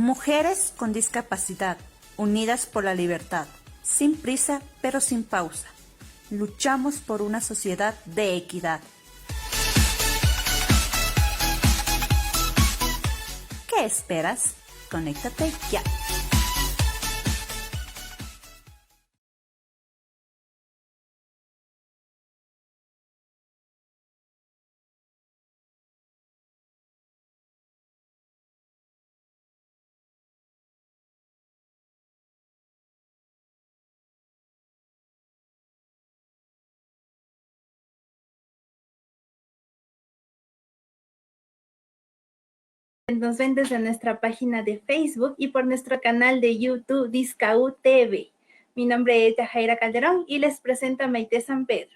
Mujeres con discapacidad, unidas por la libertad, sin prisa pero sin pausa. Luchamos por una sociedad de equidad. ¿Qué esperas? Conéctate ya. Nos ven desde nuestra página de Facebook y por nuestro canal de YouTube Discau TV. Mi nombre es Yajaira Calderón y les presento a Maite San Pedro.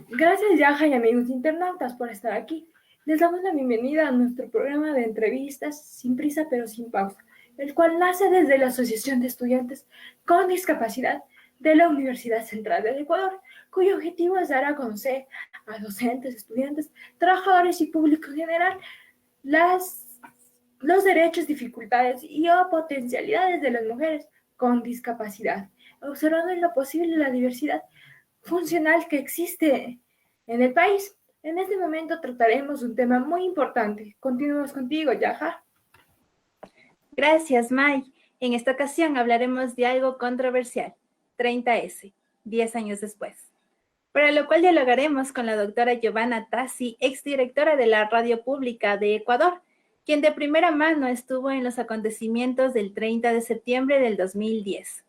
Gracias, Yaja y amigos internautas, por estar aquí. Les damos la bienvenida a nuestro programa de entrevistas sin prisa pero sin pausa, el cual nace desde la Asociación de Estudiantes con Discapacidad de la Universidad Central del Ecuador, cuyo objetivo es dar a conocer a docentes, estudiantes, trabajadores y público en general los derechos, dificultades y o potencialidades de las mujeres con discapacidad, observando en lo posible la diversidad funcional que existe en el país. En este momento trataremos un tema muy importante. Continuamos contigo, Yaja. Gracias, May. En esta ocasión hablaremos de algo controversial, 30S, 10 años después. Para lo cual dialogaremos con la doctora Giovanna Tassi, exdirectora de la Radio Pública de Ecuador, quien de primera mano estuvo en los acontecimientos del 30 de septiembre del 2010.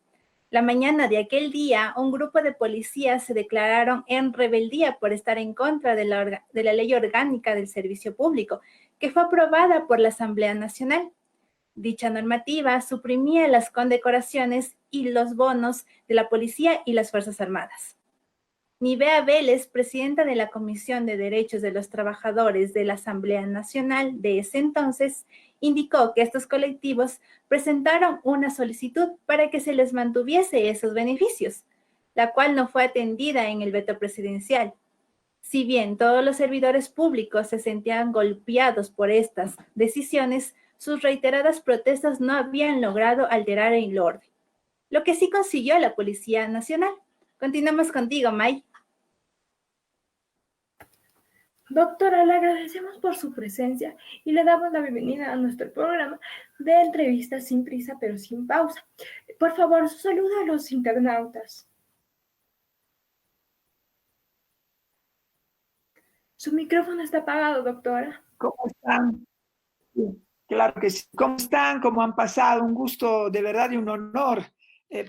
La mañana de aquel día, un grupo de policías se declararon en rebeldía por estar en contra de la Ley Orgánica del Servicio Público, que fue aprobada por la Asamblea Nacional. Dicha normativa suprimía las condecoraciones y los bonos de la policía y las Fuerzas Armadas. Nivea Vélez, presidenta de la Comisión de Derechos de los Trabajadores de la Asamblea Nacional de ese entonces, indicó que estos colectivos presentaron una solicitud para que se les mantuviese esos beneficios, la cual no fue atendida en el veto presidencial. Si bien todos los servidores públicos se sentían golpeados por estas decisiones, sus reiteradas protestas no habían logrado alterar el orden, lo que sí consiguió la Policía Nacional. Continuamos contigo, May. Doctora, le agradecemos por su presencia y le damos la bienvenida a nuestro programa de entrevistas sin prisa pero sin pausa. Por favor, saluda a los internautas. Su micrófono está apagado, doctora. ¿Cómo están? Sí, claro que sí. ¿Cómo están? ¿Cómo han pasado? Un gusto de verdad y un honor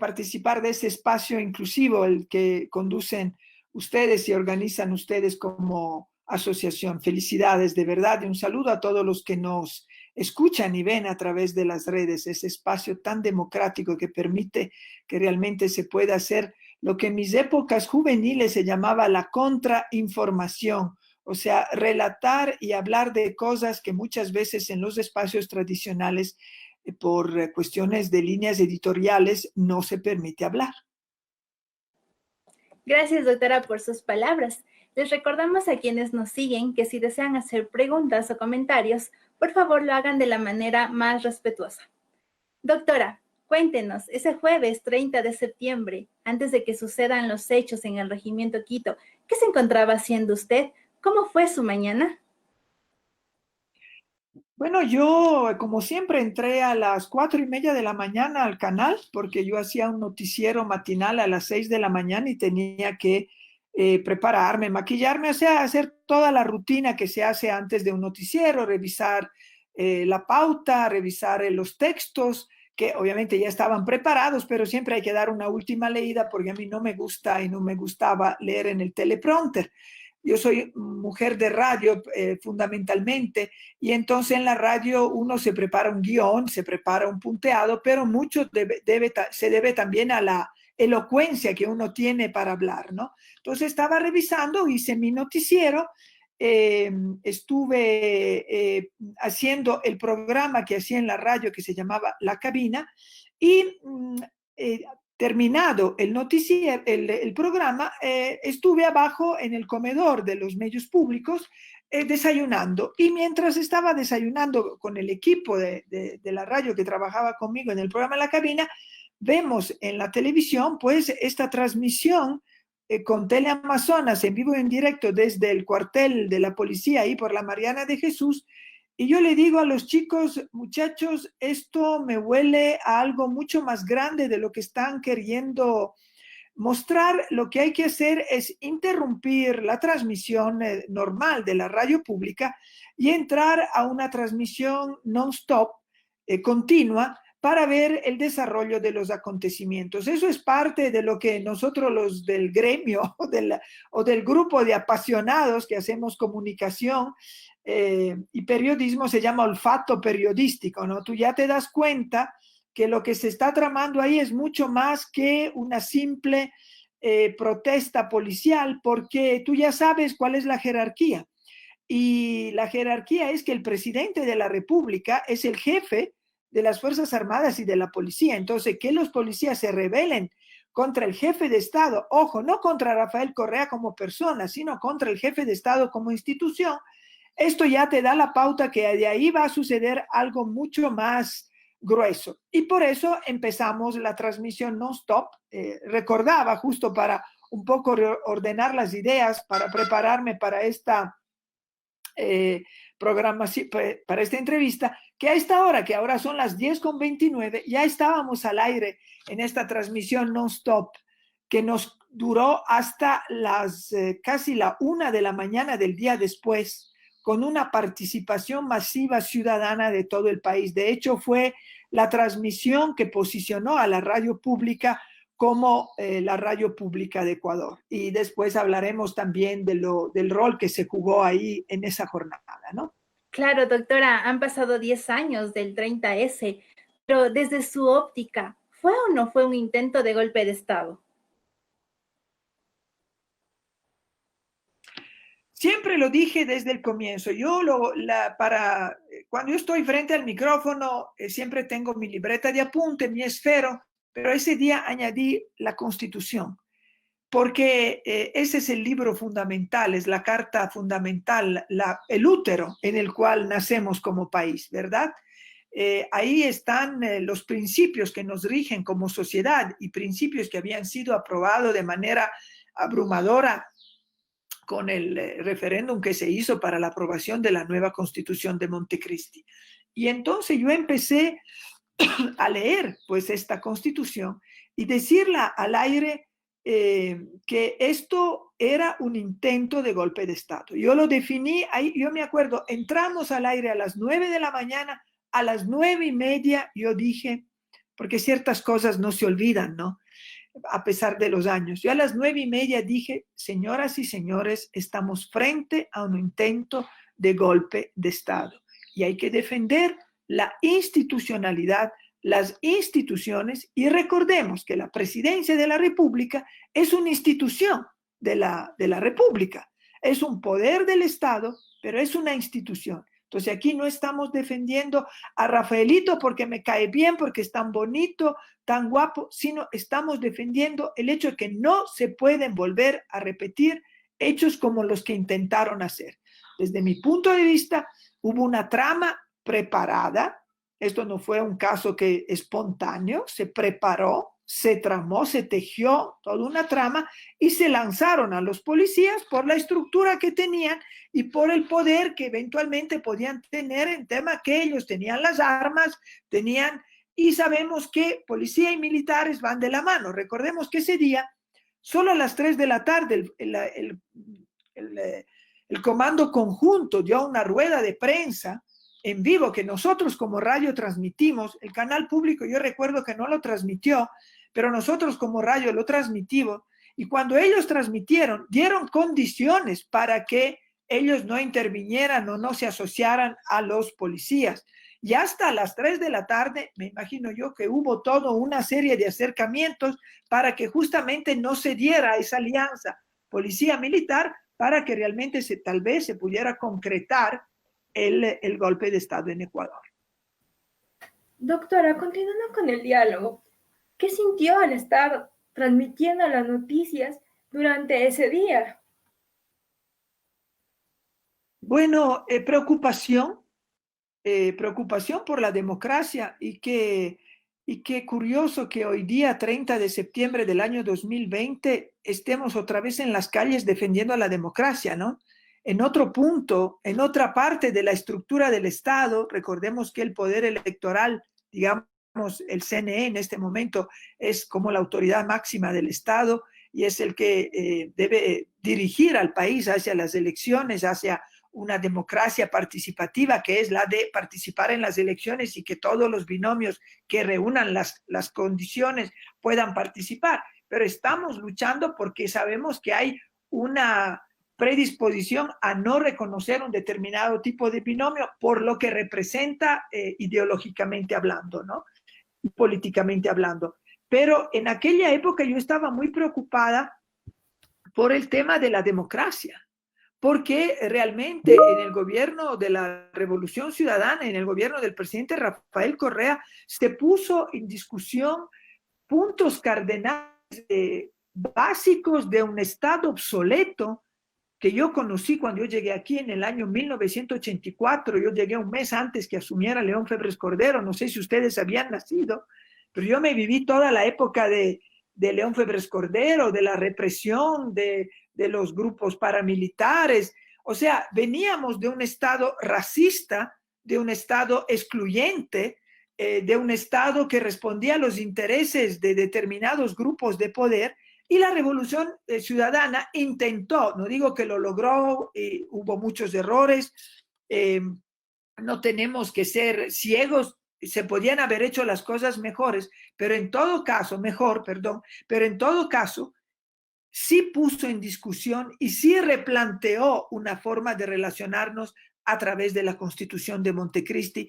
participar de ese espacio inclusivo, el que conducen ustedes y organizan ustedes como asociación. Felicidades de verdad y un saludo a todos los que nos escuchan y ven a través de las redes, ese espacio tan democrático que permite que realmente se pueda hacer lo que en mis épocas juveniles se llamaba la contrainformación. O sea, relatar y hablar de cosas que muchas veces en los espacios tradicionales, por cuestiones de líneas editoriales, no se permite hablar. Gracias, doctora, por sus palabras. Les recordamos a quienes nos siguen que si desean hacer preguntas o comentarios, por favor lo hagan de la manera más respetuosa. Doctora, cuéntenos, ese jueves 30 de septiembre, antes de que sucedan los hechos en el Regimiento Quito, ¿qué se encontraba haciendo usted? ¿Cómo fue su mañana? Bueno, yo, como siempre, entré a las 4:30 de la mañana al canal, porque yo hacía un noticiero matinal a las 6 de la mañana y tenía que prepararme, maquillarme, o sea, hacer toda la rutina que se hace antes de un noticiero, revisar la pauta, revisar los textos, que obviamente ya estaban preparados, pero siempre hay que dar una última leída porque a mí no me gusta y no me gustaba leer en el teleprompter. Yo soy mujer de radio fundamentalmente, y entonces en la radio uno se prepara un guión, se prepara un punteado, pero mucho se debe también a la elocuencia que uno tiene para hablar, ¿no? Entonces estaba revisando, hice mi noticiero, estuve haciendo el programa que hacía en la radio que se llamaba La Cabina, y terminado el noticiero, el programa, estuve abajo en el comedor de los medios públicos desayunando. Y mientras estaba desayunando con el equipo de la radio que trabajaba conmigo en el programa La Cabina, vemos en la televisión pues esta transmisión con Teleamazonas en vivo y en directo desde el cuartel de la policía ahí por la Mariana de Jesús. Y yo le digo a los chicos, muchachos, esto me huele a algo mucho más grande de lo que están queriendo mostrar. Lo que hay que hacer es interrumpir la transmisión normal de la radio pública y entrar a una transmisión non-stop, continua, para ver el desarrollo de los acontecimientos. Eso es parte de lo que nosotros los del gremio o del grupo de apasionados que hacemos comunicación y periodismo se llama olfato periodístico, ¿no? Tú ya te das cuenta que lo que se está tramando ahí es mucho más que una simple protesta policial, porque tú ya sabes cuál es la jerarquía. Y la jerarquía es que el presidente de la República es el jefe de las Fuerzas Armadas y de la policía. Entonces, que los policías se rebelen contra el jefe de Estado, ojo, no contra Rafael Correa como persona, sino contra el jefe de Estado como institución, esto ya te da la pauta que de ahí va a suceder algo mucho más grueso. Y por eso empezamos la transmisión non-stop. Recordaba justo para un poco ordenar las ideas, para prepararme para esta programación, para esta entrevista, que a esta hora, que ahora son las 10:29, ya estábamos al aire en esta transmisión non-stop que nos duró hasta casi la 1 de la mañana del día después, con una participación masiva ciudadana de todo el país. De hecho, fue la transmisión que posicionó a la radio pública como la radio pública de Ecuador. Y después hablaremos también del rol que se jugó ahí en esa jornada, ¿no? Claro, doctora, han pasado 10 años del 30S, pero desde su óptica, ¿fue o no fue un intento de golpe de Estado? Siempre lo dije desde el comienzo. Cuando yo estoy frente al micrófono, siempre tengo mi libreta de apunte, mi esfero, pero ese día añadí la Constitución, porque ese es el libro fundamental, es la carta fundamental, el útero en el cual nacemos como país, ¿verdad? Ahí están los principios que nos rigen como sociedad y principios que habían sido aprobados de manera abrumadora con el referéndum que se hizo para la aprobación de la nueva Constitución de Montecristi. Y entonces yo empecé a leer pues esta Constitución y decirla al aire que esto era un intento de golpe de Estado. Yo lo definí, ahí yo me acuerdo, entramos al aire a las 9 de la mañana, a las 9:30 yo dije, porque ciertas cosas no se olvidan, ¿no? A pesar de los años. Yo a las 9:30 dije, señoras y señores, estamos frente a un intento de golpe de Estado y hay que defender la institucionalidad, las instituciones, y recordemos que la presidencia de la República es una institución de la República, es un poder del Estado, pero es una institución. Entonces aquí no estamos defendiendo a Rafaelito porque me cae bien, porque es tan bonito, tan guapo, sino estamos defendiendo el hecho de que no se pueden volver a repetir hechos como los que intentaron hacer. Desde mi punto de vista, hubo una trama preparada. Esto no fue un caso que espontáneo, se preparó, se tramó, se tejió toda una trama y se lanzaron a los policías por la estructura que tenían y por el poder que eventualmente podían tener en tema que ellos tenían las armas, y sabemos que policía y militares van de la mano. Recordemos que ese día, solo a las 3 de la tarde, el comando conjunto dio una rueda de prensa en vivo que nosotros como radio transmitimos. El canal público yo recuerdo que no lo transmitió, pero nosotros como radio lo transmitimos, y cuando ellos transmitieron, dieron condiciones para que ellos no intervinieran o no se asociaran a los policías. Y hasta las 3 de la tarde, me imagino yo que hubo toda una serie de acercamientos para que justamente no se diera esa alianza policía-militar, para que realmente tal vez se pudiera concretar el golpe de Estado en Ecuador. Doctora, continuando con el diálogo, ¿Qué sintió al estar transmitiendo las noticias durante ese día? Bueno, preocupación por la democracia y qué curioso que hoy día, 30 de septiembre del año 2020, estemos otra vez en las calles defendiendo a la democracia, ¿no? En otro punto, en otra parte de la estructura del Estado, recordemos que el poder electoral, digamos, el CNE en este momento es como la autoridad máxima del Estado y es el que debe dirigir al país hacia las elecciones, hacia una democracia participativa, que es la de participar en las elecciones y que todos los binomios que reúnan las condiciones puedan participar. Pero estamos luchando porque sabemos que hay una predisposición a no reconocer un determinado tipo de binomio por lo que representa ideológicamente hablando, ¿no? Y políticamente hablando. Pero en aquella época yo estaba muy preocupada por el tema de la democracia, porque realmente en el gobierno de la Revolución Ciudadana, en el gobierno del presidente Rafael Correa, se puso en discusión puntos cardenales básicos de un Estado obsoleto que yo conocí cuando yo llegué aquí en el año 1984. Yo llegué un mes antes que asumiera León Febres Cordero. No sé si ustedes habían nacido, pero yo me viví toda la época de León Febres Cordero, de la represión, de los grupos paramilitares. O sea, veníamos de un Estado racista, de un Estado excluyente, de un Estado que respondía a los intereses de determinados grupos de poder. Y la Revolución Ciudadana intentó, no digo que lo logró, hubo muchos errores, no tenemos que ser ciegos, se podían haber hecho las cosas mejores, pero en todo caso, mejor, perdón, pero en todo caso, sí puso en discusión y sí replanteó una forma de relacionarnos a través de la Constitución de Montecristi,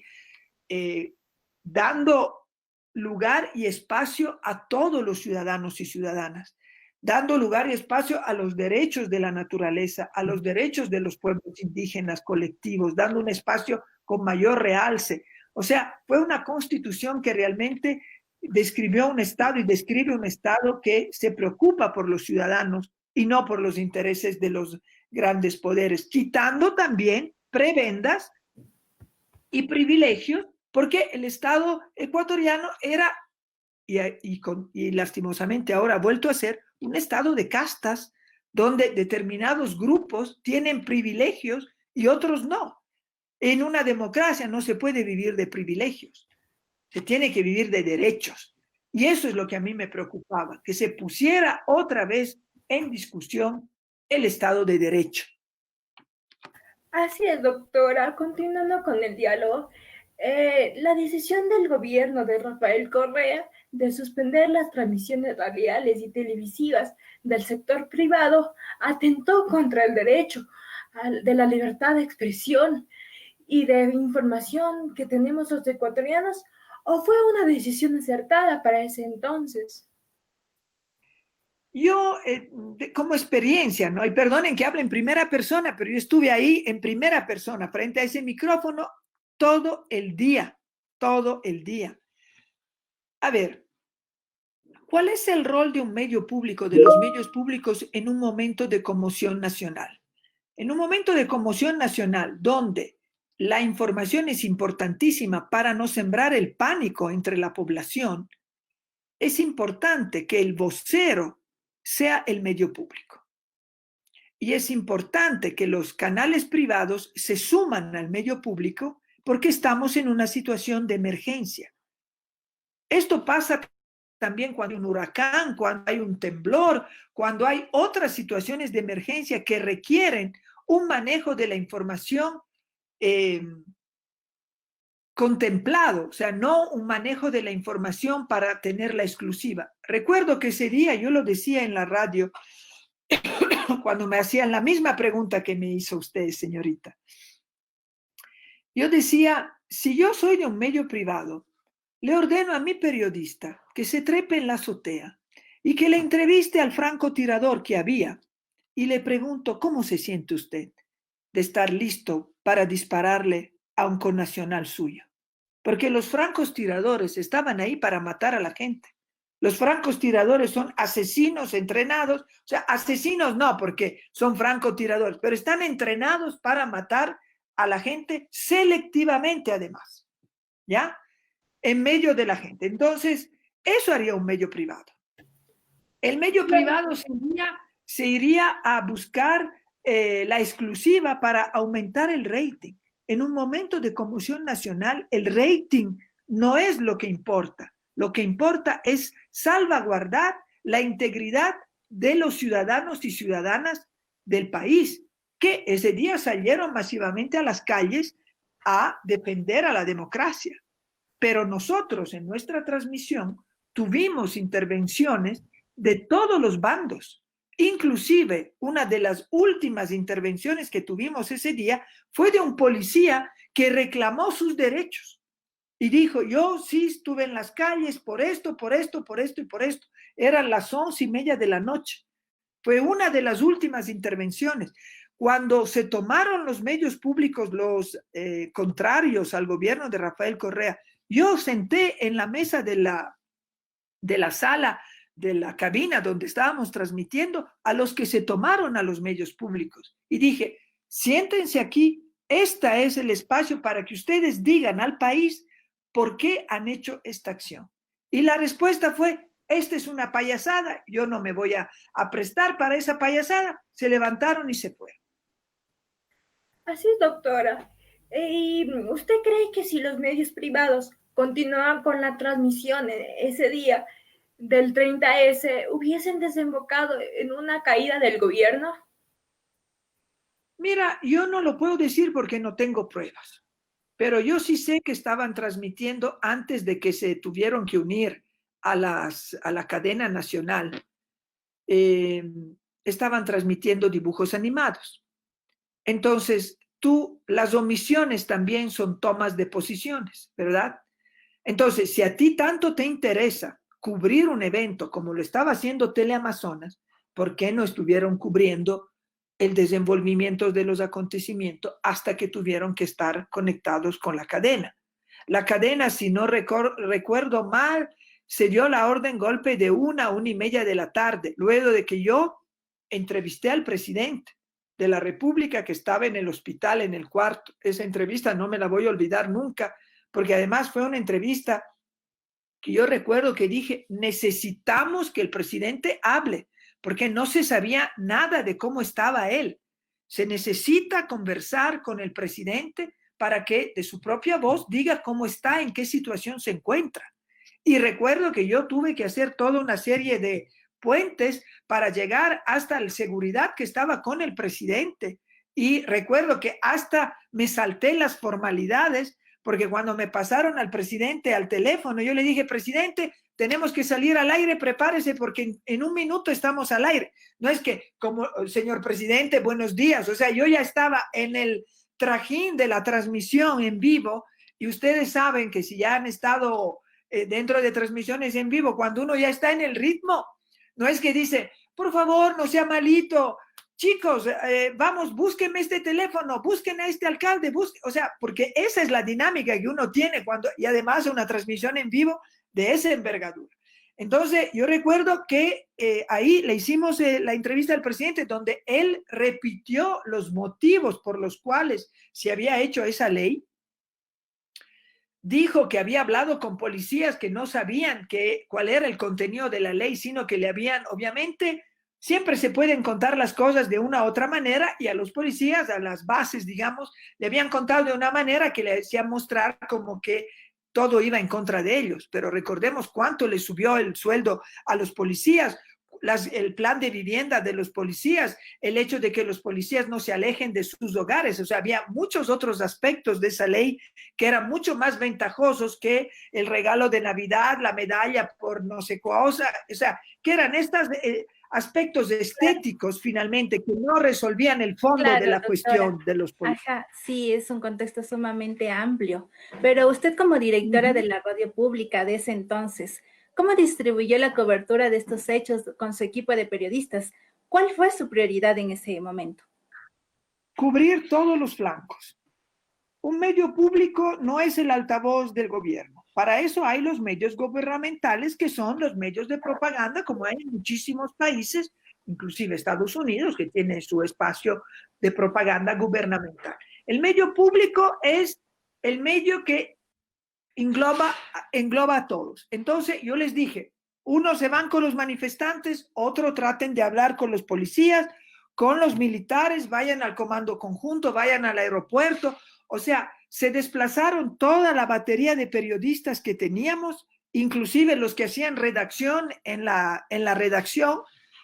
dando lugar y espacio a todos los ciudadanos y ciudadanas, dando lugar y espacio a los derechos de la naturaleza, a los derechos de los pueblos indígenas colectivos, dando un espacio con mayor realce. O sea, fue una constitución que realmente describió un Estado y describe un Estado que se preocupa por los ciudadanos y no por los intereses de los grandes poderes, quitando también prebendas y privilegios, porque el Estado ecuatoriano era, y lastimosamente ahora ha vuelto a ser, un Estado de castas, donde determinados grupos tienen privilegios y otros no. En una democracia no se puede vivir de privilegios, se tiene que vivir de derechos. Y eso es lo que a mí me preocupaba, que se pusiera otra vez en discusión el Estado de Derecho. Así es, doctora. Continuando con el diálogo, la decisión del gobierno de Rafael Correa de suspender las transmisiones radiales y televisivas del sector privado atentó contra el derecho de la libertad de expresión y de información que tenemos los ecuatorianos, ¿o fue una decisión acertada para ese entonces? Yo, como experiencia, ¿no? Y perdonen que hable en primera persona, pero yo estuve ahí en primera persona, frente a ese micrófono, todo el día, todo el día. A ver, ¿cuál es el rol de un medio público, de los medios públicos en un momento de conmoción nacional? En un momento de conmoción nacional, donde la información es importantísima para no sembrar el pánico entre la población, es importante que el vocero sea el medio público. Y es importante que los canales privados se suman al medio público porque estamos en una situación de emergencia. Esto pasa también cuando hay un huracán, cuando hay un temblor, cuando hay otras situaciones de emergencia que requieren un manejo de la información contemplado, o sea, no un manejo de la información para tenerla exclusiva. Recuerdo que ese día yo lo decía en la radio cuando me hacían la misma pregunta que me hizo usted, señorita. Yo decía, si yo soy de un medio privado, le ordeno a mi periodista que se trepe en la azotea y que le entreviste al francotirador que había y le pregunto, ¿cómo se siente usted de estar listo para dispararle a un connacional suyo? Porque los francotiradores estaban ahí para matar a la gente. Los francotiradores son asesinos entrenados, o sea, asesinos no, porque son francotiradores, pero están entrenados para matar a la gente selectivamente además, ¿ya? En medio de la gente. Entonces, eso haría un medio privado. El medio privado se iría a buscar la exclusiva para aumentar el rating. En un momento de conmoción nacional, el rating no es lo que importa. Lo que importa es salvaguardar la integridad de los ciudadanos y ciudadanas del país, que ese día salieron masivamente a las calles a defender a la democracia. Pero nosotros en nuestra transmisión tuvimos intervenciones de todos los bandos. Inclusive, una de las últimas intervenciones que tuvimos ese día fue de un policía que reclamó sus derechos y dijo, yo sí estuve en las calles por esto, por esto, por esto y por esto. Eran las 11:30 de la noche. Fue una de las últimas intervenciones. Cuando se tomaron los medios públicos, los contrarios al gobierno de Rafael Correa, yo senté en la mesa de la sala, de la cabina donde estábamos transmitiendo, a los que se tomaron a los medios públicos. Y dije, siéntense aquí, este es el espacio para que ustedes digan al país por qué han hecho esta acción. Y la respuesta fue, esta es una payasada, yo no me voy a prestar para esa payasada. Se levantaron y se fueron. Así es, doctora. ¿Y usted cree que si los medios privados continuaban con la transmisión ese día del 30S, hubiesen desembocado en una caída del gobierno? Mira, yo no lo puedo decir porque no tengo pruebas, pero yo sí sé que estaban transmitiendo antes de que se tuvieron que unir a la cadena nacional. Estaban transmitiendo dibujos animados. Entonces, las omisiones también son tomas de posiciones, ¿verdad? Entonces, si a ti tanto te interesa cubrir un evento como lo estaba haciendo Teleamazonas, ¿por qué no estuvieron cubriendo el desenvolvimiento de los acontecimientos hasta que tuvieron que estar conectados con la cadena? La cadena, si no recuerdo mal, se dio la orden golpe de 1:30 de la tarde, luego de que yo entrevisté al presidente de la República que estaba en el hospital, en el cuarto. Esa entrevista no me la voy a olvidar nunca, porque además fue una entrevista que yo recuerdo que dije, necesitamos que el presidente hable, porque no se sabía nada de cómo estaba él. Se necesita conversar con el presidente para que de su propia voz diga cómo está, en qué situación se encuentra. Y recuerdo que yo tuve que hacer toda una serie de puentes para llegar hasta la seguridad que estaba con el presidente. Y recuerdo que hasta me salté las formalidades, porque cuando me pasaron al presidente al teléfono, yo le dije, presidente, tenemos que salir al aire, prepárese porque en un minuto estamos al aire. No es que, como, señor presidente, buenos días. O sea, yo ya estaba en el trajín de la transmisión en vivo y ustedes saben que si ya han estado dentro de transmisiones en vivo, cuando uno ya está en el ritmo, no es que dice, por favor, no sea malito, chicos, vamos, búsquenme este teléfono, busquen a este alcalde, o sea, porque esa es la dinámica que uno tiene y además una transmisión en vivo de esa envergadura. Entonces, yo recuerdo que ahí le hicimos la entrevista al presidente donde él repitió los motivos por los cuales se había hecho esa ley. Dijo que había hablado con policías que no sabían cuál era el contenido de la ley, sino que le habían, obviamente, siempre se pueden contar las cosas de una u otra manera y a los policías, a las bases, digamos, le habían contado de una manera que le hacía mostrar como que todo iba en contra de ellos. Pero recordemos cuánto le subió el sueldo a los policías, el plan de vivienda de los policías, el hecho de que los policías no se alejen de sus hogares. O sea, había muchos otros aspectos de esa ley que eran mucho más ventajosos que el regalo de Navidad, la medalla por no sé cosa, o sea, que eran estos aspectos estéticos finalmente que no resolvían el fondo de la cuestión de los policías. Ajá, sí, es un contexto sumamente amplio, pero usted como directora de la radio pública de ese entonces, ¿cómo distribuyó la cobertura de estos hechos con su equipo de periodistas? ¿Cuál fue su prioridad en ese momento? Cubrir todos los flancos. Un medio público no es el altavoz del gobierno. Para eso hay los medios gubernamentales, que son los medios de propaganda, como hay en muchísimos países, inclusive Estados Unidos, que tiene su espacio de propaganda gubernamental. El medio público es el medio que engloba a todos. Entonces yo les dije, unos se van con los manifestantes, otros traten de hablar con los policías, con los militares, vayan al comando conjunto, vayan al aeropuerto. O sea, se desplazaron toda la batería de periodistas que teníamos, inclusive los que hacían redacción en la redacción,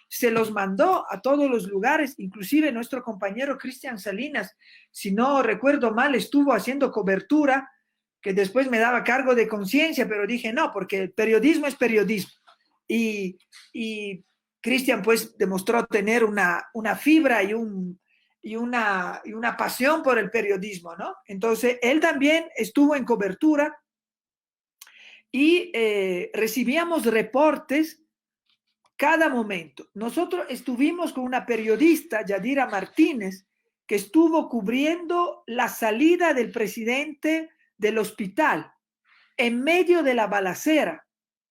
se los mandó a todos los lugares, inclusive nuestro compañero Cristian Salinas, si no recuerdo mal, estuvo haciendo cobertura, que después me daba cargo de conciencia, pero dije no, porque el periodismo es periodismo. Y Cristian pues demostró tener una fibra y una pasión por el periodismo, ¿no? Entonces, él también estuvo en cobertura y recibíamos reportes cada momento. Nosotros estuvimos con una periodista, Yadira Martínez, que estuvo cubriendo la salida del presidente del hospital en medio de la balacera.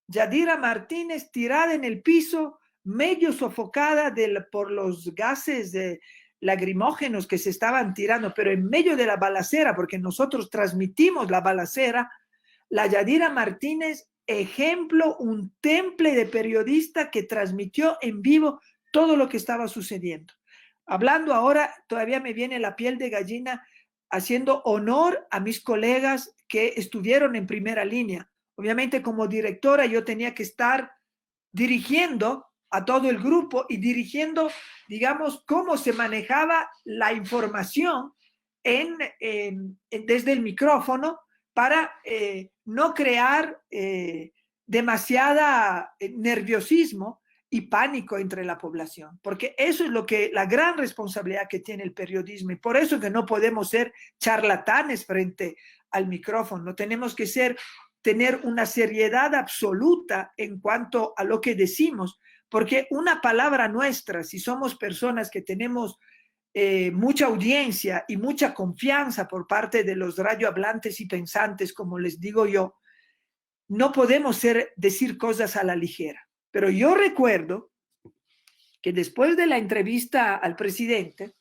Yadira Martínez tirada en el piso, medio sofocada por los gases lacrimógenos que se estaban tirando, pero en medio de la balacera, porque nosotros transmitimos la balacera, la Yadira Martínez, ejemplo, un temple de periodista que transmitió en vivo todo lo que estaba sucediendo. Hablando ahora, todavía me viene la piel de gallina haciendo honor a mis colegas que estuvieron en primera línea. Obviamente, como directora, yo tenía que estar dirigiendo a todo el grupo y dirigiendo, digamos, cómo se manejaba la información desde el micrófono para no crear demasiada nerviosismo y pánico entre la población, porque eso es la gran responsabilidad que tiene el periodismo, y por eso que no podemos ser charlatanes frente al micrófono, tenemos que tener una seriedad absoluta en cuanto a lo que decimos, porque una palabra nuestra, si somos personas que tenemos mucha audiencia y mucha confianza por parte de los radiohablantes y pensantes, como les digo yo, no podemos decir cosas a la ligera. Pero yo recuerdo que después de la entrevista al presidente,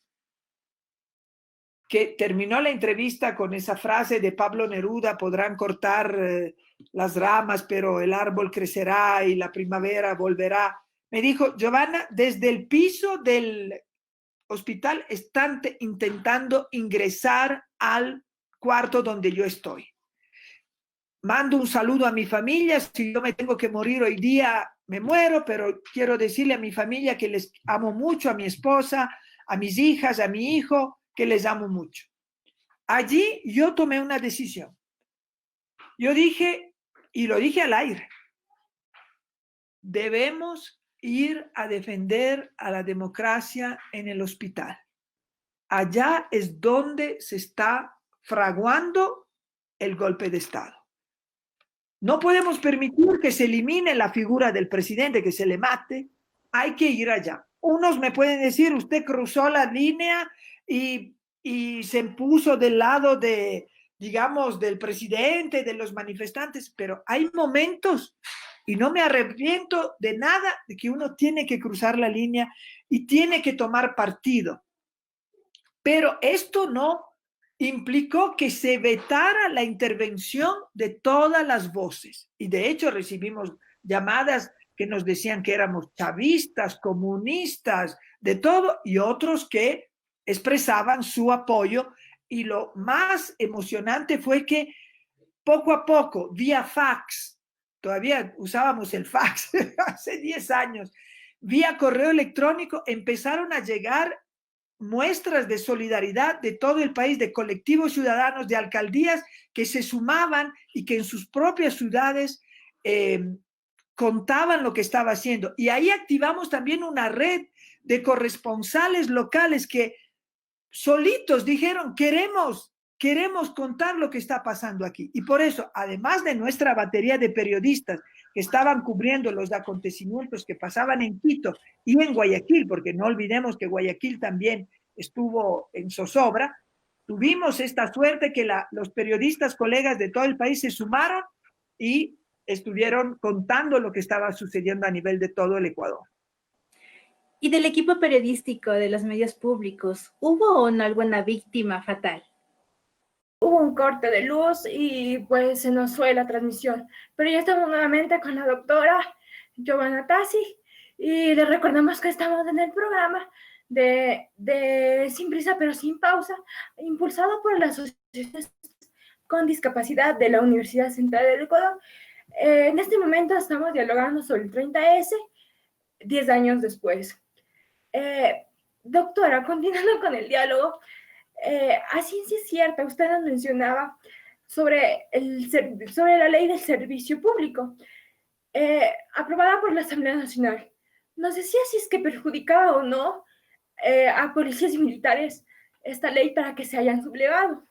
que terminó la entrevista con esa frase de Pablo Neruda, podrán cortar las ramas, pero el árbol crecerá y la primavera volverá, me dijo, Giovanna, desde el piso del hospital están intentando ingresar al cuarto donde yo estoy. Mando un saludo a mi familia, si yo me tengo que morir hoy día, me muero, pero quiero decirle a mi familia que les amo mucho, a mi esposa, a mis hijas, a mi hijo, que les amo mucho. Allí yo tomé una decisión. Yo dije, y lo dije al aire, debemos ir a defender a la democracia en el hospital. Allá es donde se está fraguando el golpe de Estado. No podemos permitir que se elimine la figura del presidente, que se le mate. Hay que ir allá. Unos me pueden decir, usted cruzó la línea y se puso del lado digamos, del presidente, de los manifestantes, pero hay momentos, y no me arrepiento de nada, de que uno tiene que cruzar la línea y tiene que tomar partido. Pero esto no implicó que se vetara la intervención de todas las voces. Y de hecho recibimos llamadas que nos decían que éramos chavistas, comunistas, de todo, y otros que expresaban su apoyo. Y lo más emocionante fue que poco a poco, vía fax, todavía usábamos el fax hace 10 años, vía correo electrónico, empezaron a llegar muestras de solidaridad de todo el país, de colectivos ciudadanos, de alcaldías que se sumaban y que en sus propias ciudades contaban lo que estaba haciendo. Y ahí activamos también una red de corresponsales locales que solitos dijeron, queremos contar lo que está pasando aquí. Y por eso, además de nuestra batería de periodistas que estaban cubriendo los acontecimientos que pasaban en Quito y en Guayaquil, porque no olvidemos que Guayaquil también estuvo en zozobra, tuvimos esta suerte que los periodistas colegas de todo el país se sumaron y estuvieron contando lo que estaba sucediendo a nivel de todo el Ecuador. Y del equipo periodístico de los medios públicos, ¿hubo o no alguna víctima fatal? Hubo un corte de luz y pues se nos fue la transmisión. Pero ya estamos nuevamente con la doctora Giovanna Tassi y le recordamos que estamos en el programa de Sin Prisa pero Sin Pausa, impulsado por la Asociación con Discapacidad de la Universidad Central del Ecuador. En este momento estamos dialogando sobre el 30S, 10 años después. Doctora, continuando con el diálogo, a ciencia cierta, usted nos mencionaba sobre la ley del servicio público, aprobada por la Asamblea Nacional. Nos decía si es que perjudicaba o no a policías y militares esta ley para que se hayan sublevado.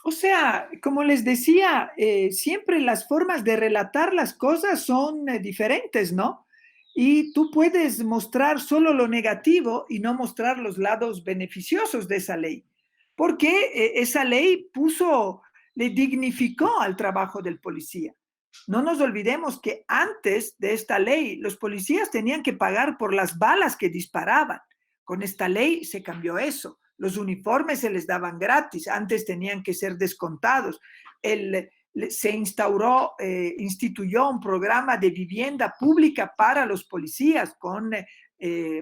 O sea, como les decía, siempre las formas de relatar las cosas son diferentes, ¿no? Y tú puedes mostrar solo lo negativo y no mostrar los lados beneficiosos de esa ley, porque esa ley le dignificó al trabajo del policía. No nos olvidemos que antes de esta ley, los policías tenían que pagar por las balas que disparaban. Con esta ley se cambió eso. Los uniformes se les daban gratis, antes tenían que ser descontados. Se instituyó un programa de vivienda pública para los policías con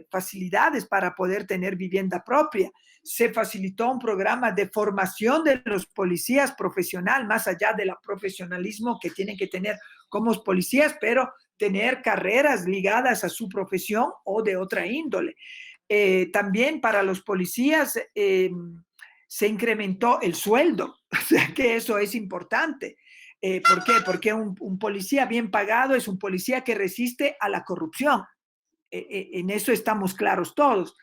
facilidades para poder tener vivienda propia. Se facilitó un programa de formación de los policías profesional, más allá del profesionalismo que tienen que tener como policías, pero tener carreras ligadas a su profesión o de otra índole. También para los policías se incrementó el sueldo, o sea que eso es importante. ¿Por qué? Porque un policía bien pagado es un policía que resiste a la corrupción. En eso estamos claros todos.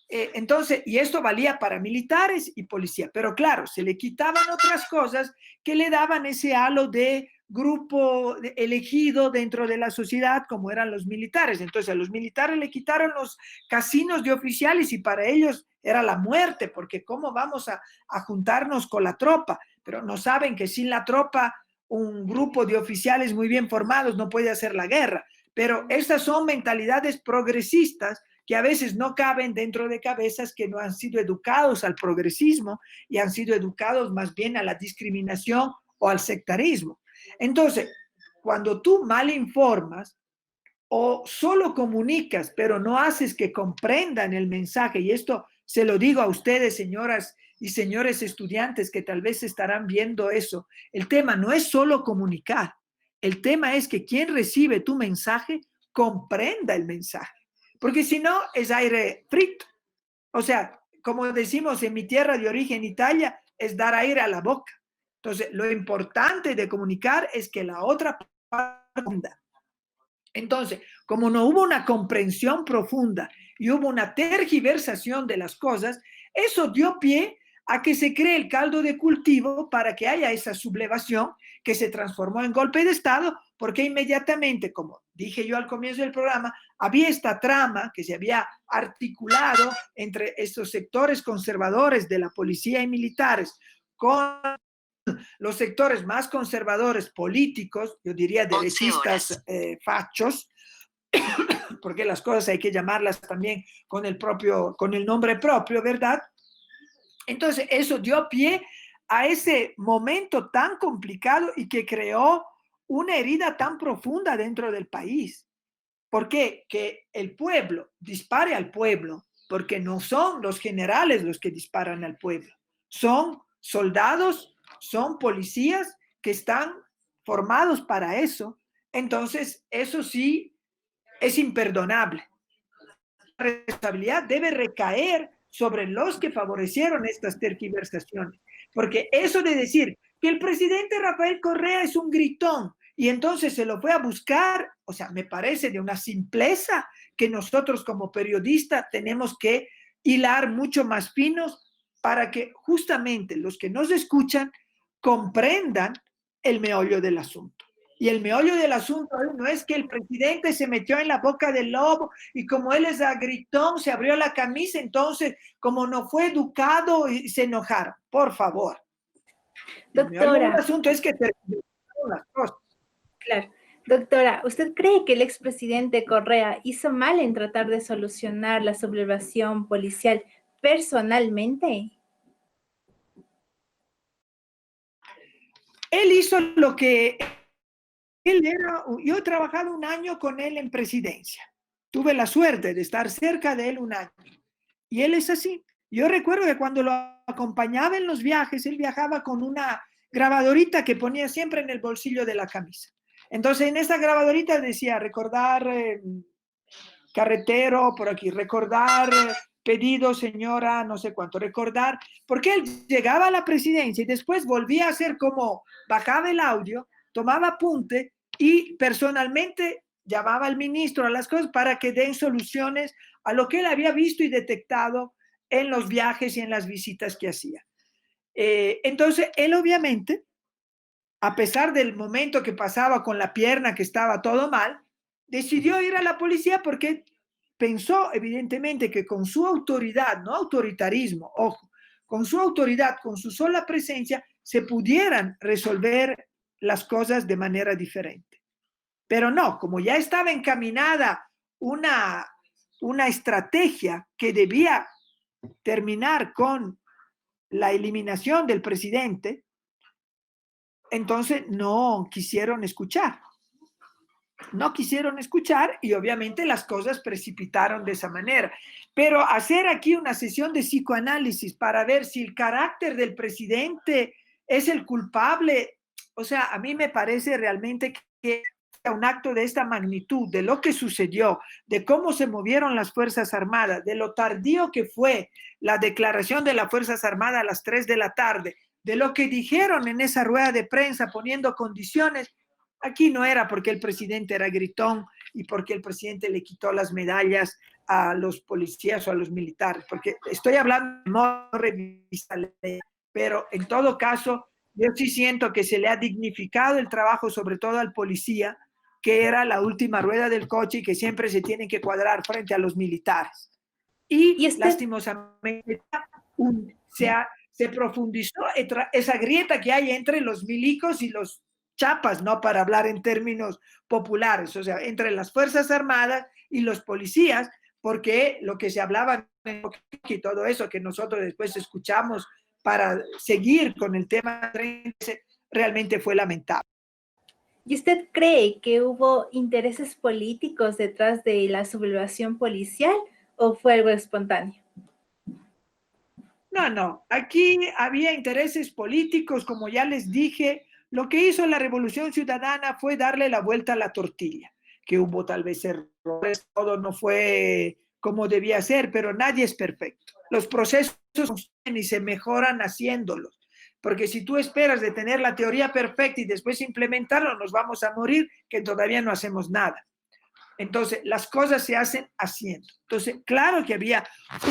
Entonces, y esto valía para militares y policía, pero claro, se le quitaban otras cosas que le daban ese halo de grupo elegido dentro de la sociedad, como eran los militares. Entonces, a los militares le quitaron los casinos de oficiales y para ellos era la muerte, porque ¿cómo vamos a juntarnos con la tropa? Pero no saben que sin la tropa, un grupo de oficiales muy bien formados no puede hacer la guerra. Pero estas son mentalidades progresistas que a veces no caben dentro de cabezas que no han sido educados al progresismo y han sido educados más bien a la discriminación o al sectarismo. Entonces, cuando tú mal informas o solo comunicas, pero no haces que comprendan el mensaje, y esto se lo digo a ustedes, señoras y señores estudiantes que tal vez estarán viendo eso, el tema no es solo comunicar, el tema es que quien recibe tu mensaje comprenda el mensaje, porque si no es aire frito. O sea, como decimos en mi tierra de origen, Italia, es dar aire a la boca. Entonces, lo importante de comunicar es que la otra parte comprenda. Entonces, como no hubo una comprensión profunda y hubo una tergiversación de las cosas, eso dio pie a que se cree el caldo de cultivo para que haya esa sublevación que se transformó en golpe de Estado, porque inmediatamente, como dije yo al comienzo del programa, había esta trama que se había articulado entre estos sectores conservadores de la policía y militares con los sectores más conservadores políticos, yo diría derechistas fachos, porque las cosas hay que llamarlas también con el nombre propio, ¿verdad? Entonces, eso dio pie a ese momento tan complicado y que creó una herida tan profunda dentro del país. ¿Por qué? Que el pueblo dispare al pueblo, porque no son los generales los que disparan al pueblo, son soldados, son policías que están formados para eso. Entonces, eso sí es imperdonable. La responsabilidad debe recaer sobre los que favorecieron estas tergiversaciones, porque eso de decir que el presidente Rafael Correa es un gritón y entonces se lo fue a buscar, o sea, me parece de una simpleza que nosotros como periodistas tenemos que hilar mucho más finos para que justamente los que nos escuchan comprendan el meollo del asunto. Y el meollo del asunto no es que el presidente se metió en la boca del lobo y como él es gritón, se abrió la camisa, entonces como no fue educado y se enojaron. Por favor. Doctora, El asunto es que terminaron las cosas. claro. Doctora, ¿usted cree que el expresidente Correa hizo mal en tratar de solucionar la sublevación policial personalmente? Él hizo lo que él era. Yo he trabajado un año con él en presidencia. Tuve la suerte de estar cerca de él un año. Y él es así. Yo recuerdo que cuando lo acompañaba en los viajes, él viajaba con una grabadorita que ponía siempre en el bolsillo de la camisa. Entonces, en esa grabadorita decía recordar carretero por aquí, recordar pedido señora, no sé cuánto, recordar, porque él llegaba a la presidencia y después volvía a hacer como bajaba el audio, tomaba apunte y personalmente llamaba al ministro a las cosas para que den soluciones a lo que él había visto y detectado en los viajes y en las visitas que hacía. Entonces, él obviamente, a pesar del momento que pasaba con la pierna, que estaba todo mal, decidió ir a la policía porque pensó evidentemente que con su autoridad, no autoritarismo, ojo, con su autoridad, con su sola presencia, se pudieran resolver las cosas de manera diferente. Pero no, como ya estaba encaminada una estrategia que debía terminar con la eliminación del presidente, entonces no quisieron escuchar. No quisieron escuchar y obviamente las cosas precipitaron de esa manera. Pero hacer aquí una sesión de psicoanálisis para ver si el carácter del presidente es el culpable, o sea, a mí me parece realmente que un acto de esta magnitud, de lo que sucedió, de cómo se movieron las Fuerzas Armadas, de lo tardío que fue la declaración de las Fuerzas Armadas a las 3 de la tarde, de lo que dijeron en esa rueda de prensa poniendo condiciones. Aquí no era porque el presidente era gritón y porque el presidente le quitó las medallas a los policías o a los militares, porque estoy hablando de no revisar, pero en todo caso, yo sí siento que se le ha dignificado el trabajo, sobre todo al policía, que era la última rueda del coche y que siempre se tienen que cuadrar frente a los militares. Y lastimosamente se profundizó esa grieta que hay entre los milicos y los chapas, ¿no? Para hablar en términos populares, o sea, entre las Fuerzas Armadas y los policías, porque lo que se hablaba y todo eso que nosotros después escuchamos para seguir con el tema realmente fue lamentable. ¿Y usted cree que hubo intereses políticos detrás de la sublevación policial o fue algo espontáneo? No, aquí había intereses políticos, como ya les dije. Lo que hizo la Revolución Ciudadana fue darle la vuelta a la tortilla, que hubo tal vez errores, todo no fue como debía ser, pero nadie es perfecto. Los procesos y se mejoran haciéndolos, porque si tú esperas de tener la teoría perfecta y después implementarlo, nos vamos a morir que todavía no hacemos nada. Entonces, las cosas se hacen haciendo. Entonces, claro que había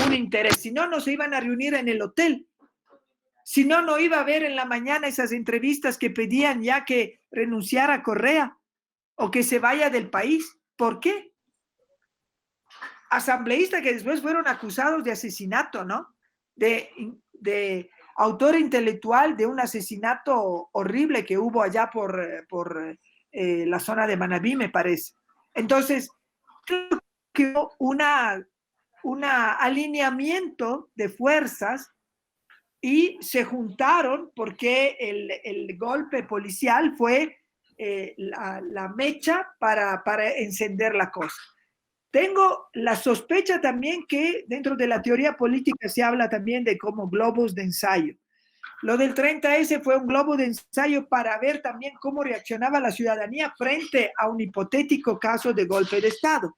un interés. Si no, no se iban a reunir en el hotel. Si no, no iba a haber en la mañana esas entrevistas que pedían ya que renunciara a Correa o que se vaya del país. ¿Por qué? Asambleístas que después fueron acusados de asesinato, ¿no? De autor intelectual de un asesinato horrible que hubo allá por la zona de Manabí, me parece. Entonces, creo que hubo un alineamiento de fuerzas y se juntaron porque el golpe policial fue la mecha para encender la cosa. Tengo la sospecha también que dentro de la teoría política se habla también de como globos de ensayo. Lo del 30S fue un globo de ensayo para ver también cómo reaccionaba la ciudadanía frente a un hipotético caso de golpe de Estado,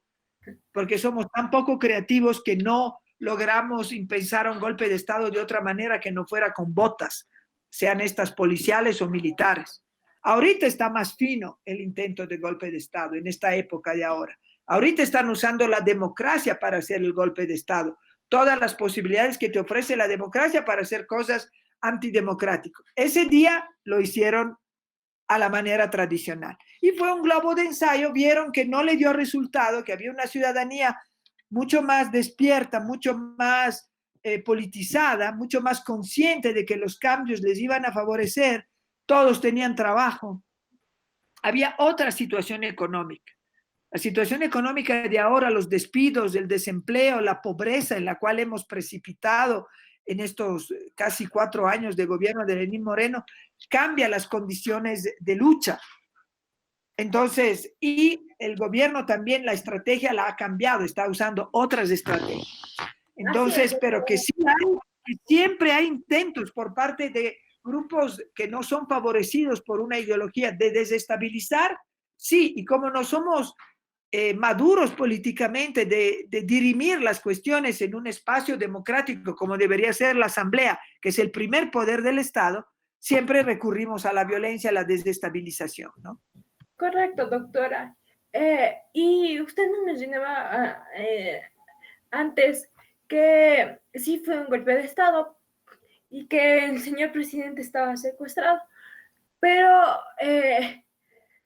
porque somos tan poco creativos que no logramos pensar un golpe de Estado de otra manera que no fuera con botas, sean estas policiales o militares. Ahorita está más fino el intento de golpe de Estado en esta época de ahora. Ahorita están usando la democracia para hacer el golpe de Estado. Todas las posibilidades que te ofrece la democracia para hacer cosas antidemocráticas. Ese día lo hicieron a la manera tradicional. Y fue un globo de ensayo, vieron que no le dio resultado, que había una ciudadanía mucho más despierta, mucho más politizada, mucho más consciente de que los cambios les iban a favorecer todos tenían trabajo. Había otra situación económica. La situación económica de ahora, los despidos, el desempleo, la pobreza en la cual hemos precipitado en estos casi 4 años de gobierno de Lenín Moreno, cambia las condiciones de lucha. Entonces, y el gobierno también, la estrategia la ha cambiado, está usando otras estrategias. Entonces, pero que sí hay, que siempre hay intentos por parte de grupos que no son favorecidos por una ideología de desestabilizar, sí, y como no somos maduros políticamente de dirimir las cuestiones en un espacio democrático como debería ser la Asamblea, que es el primer poder del Estado, siempre recurrimos a la violencia, a la desestabilización, ¿no? Correcto, doctora. Y usted nos mencionaba antes que sí fue un golpe de Estado y que el señor presidente estaba secuestrado, pero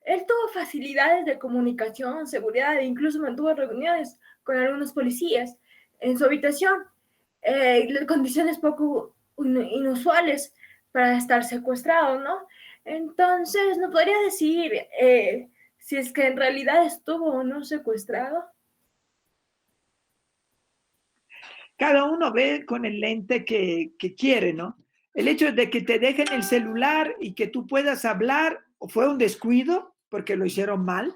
él tuvo facilidades de comunicación, seguridad e incluso mantuvo reuniones con algunos policías en su habitación, condiciones poco inusuales para estar secuestrado, ¿no? Entonces, ¿no podría decir si es que en realidad estuvo o no secuestrado? Cada uno ve con el lente que quiere, ¿no? El hecho de que te dejen el celular y que tú puedas hablar fue un descuido porque lo hicieron mal,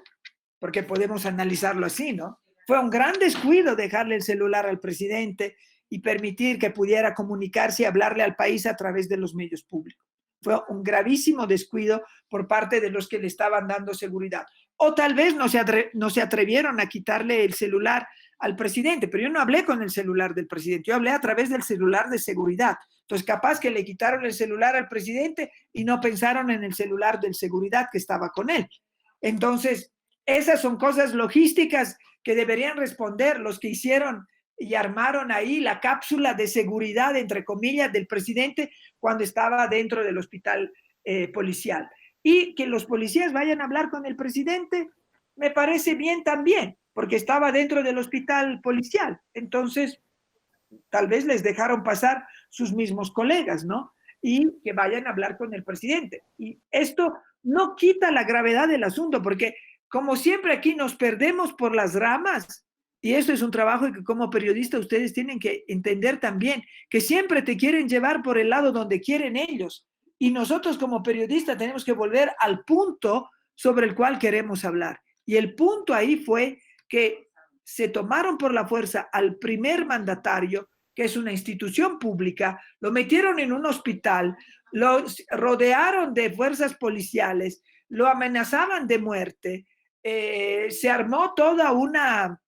porque podemos analizarlo así, ¿no? Fue un gran descuido dejarle el celular al presidente y permitir que pudiera comunicarse y hablarle al país a través de los medios públicos. Fue un gravísimo descuido por parte de los que le estaban dando seguridad. O tal vez no se atrevieron a quitarle el celular al presidente, pero yo no hablé con el celular del presidente, yo hablé a través del celular de seguridad. Entonces, capaz que le quitaron el celular al presidente y no pensaron en el celular de seguridad que estaba con él. Entonces, esas son cosas logísticas que deberían responder los que hicieron y armaron ahí la cápsula de seguridad, entre comillas, del presidente cuando estaba dentro del hospital policial. Y que los policías vayan a hablar con el presidente, me parece bien también, porque estaba dentro del hospital policial. Entonces, tal vez les dejaron pasar sus mismos colegas, ¿no? Y que vayan a hablar con el presidente. Y esto no quita la gravedad del asunto, porque como siempre aquí nos perdemos por las ramas, y eso es un trabajo que como periodista ustedes tienen que entender también, que siempre te quieren llevar por el lado donde quieren ellos. Y nosotros como periodistas tenemos que volver al punto sobre el cual queremos hablar. Y el punto ahí fue que se tomaron por la fuerza al primer mandatario, que es una institución pública, lo metieron en un hospital, lo rodearon de fuerzas policiales, lo amenazaban de muerte, se armó toda una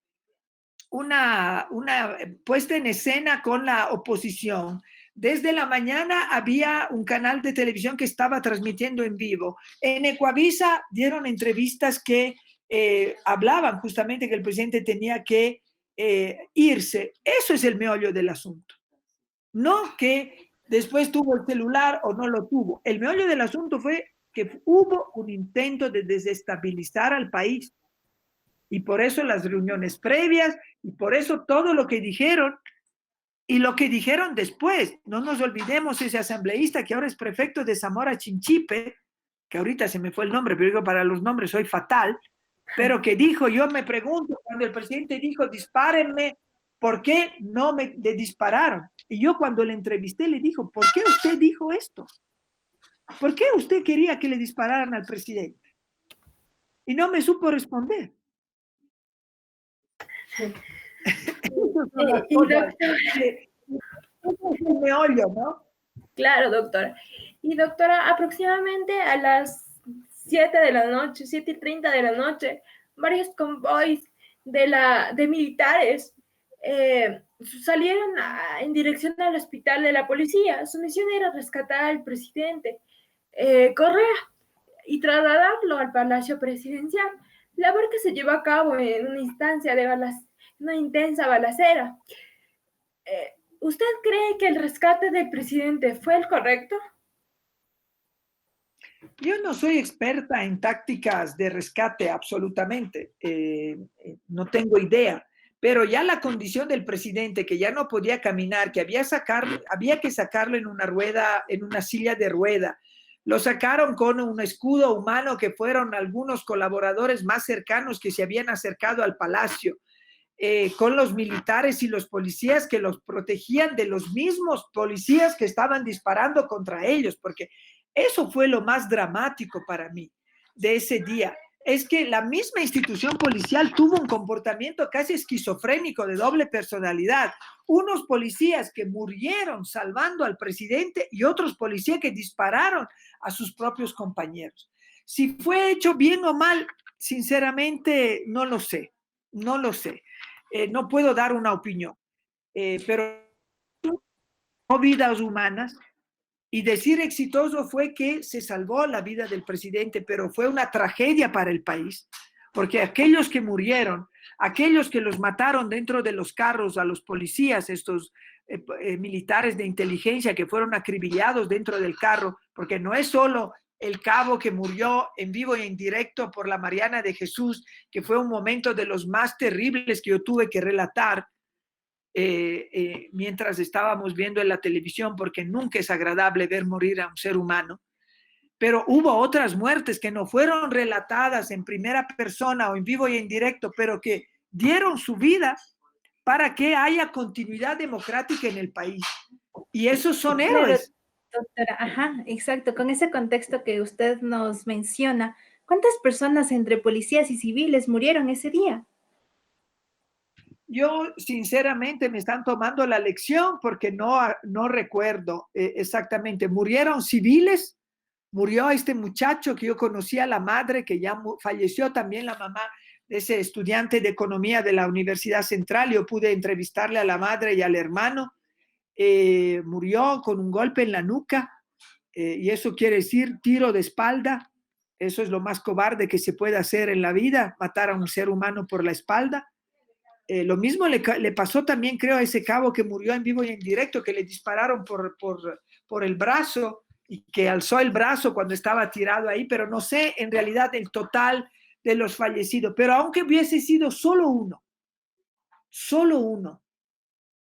puesta en escena con la oposición. Desde la mañana había un canal de televisión que estaba transmitiendo en vivo. En Ecuavisa dieron entrevistas que hablaban justamente que el presidente tenía que irse. Eso es el meollo del asunto. No que después tuvo el celular o no lo tuvo. El meollo del asunto fue que hubo un intento de desestabilizar al país. Y por eso las reuniones previas, y por eso todo lo que dijeron, y lo que dijeron después. No nos olvidemos ese asambleísta que ahora es prefecto de Zamora Chinchipe, que ahorita se me fue el nombre, pero digo, para los nombres soy fatal, pero que dijo, yo me pregunto, cuando el presidente dijo, dispárenme, ¿por qué no me dispararon? Y yo cuando le entrevisté le dijo, ¿por qué usted dijo esto? ¿Por qué usted quería que le dispararan al presidente? Y no me supo responder. Y doctora, Me oyo, ¿no? claro, doctora. Y doctora, aproximadamente a las 7 de la noche, 7:30 de la noche, varios convoys de militares salieron en dirección al hospital de la policía. Su misión era rescatar al presidente Correa y trasladarlo al Palacio Presidencial. La barca se llevó a cabo en una instancia de una intensa balacera. ¿Usted cree que el rescate del presidente fue el correcto? Yo no soy experta en tácticas de rescate, absolutamente. No tengo idea. Pero ya la condición del presidente, que ya no podía caminar, que había que sacarlo en una rueda, en una silla de rueda, Lo sacaron con un escudo humano que fueron algunos colaboradores más cercanos que se habían acercado al palacio, con los militares y los policías que los protegían de los mismos policías que estaban disparando contra ellos, porque eso fue lo más dramático para mí de ese día. Es que la misma institución policial tuvo un comportamiento casi esquizofrénico de doble personalidad. Unos policías que murieron salvando al presidente y otros policías que dispararon a sus propios compañeros. Si fue hecho bien o mal, sinceramente no lo sé, no lo sé. No puedo dar una opinión, pero no vidas humanas. Y decir exitoso fue que se salvó la vida del presidente, pero fue una tragedia para el país, porque aquellos que murieron, aquellos que los mataron dentro de los carros a los policías, estos militares de inteligencia que fueron acribillados dentro del carro, porque no es solo el cabo que murió en vivo y en directo por la Mariana de Jesús, que fue un momento de los más terribles que yo tuve que relatar, mientras estábamos viendo en la televisión, porque nunca es agradable ver morir a un ser humano, pero hubo otras muertes que no fueron relatadas en primera persona o en vivo y en directo, pero que dieron su vida para que haya continuidad democrática en el país. Y esos son héroes. Claro, doctora, ajá, exacto. Con ese contexto que usted nos menciona, ¿cuántas personas entre policías y civiles murieron ese día? Yo sinceramente me están tomando la lección porque no recuerdo exactamente. ¿Murieron civiles? Murió este muchacho que yo conocía, la madre, que ya falleció, también la mamá de ese estudiante de economía de la Universidad Central. Yo pude entrevistarle a la madre y al hermano. Murió con un golpe en la nuca, y eso quiere decir tiro de espalda. Eso es lo más cobarde que se puede hacer en la vida, matar a un ser humano por la espalda. Lo mismo le pasó también, creo, a ese cabo que murió en vivo y en directo, que le dispararon por el brazo y que alzó el brazo cuando estaba tirado ahí, pero no sé en realidad el total de los fallecidos. Pero aunque hubiese sido solo uno,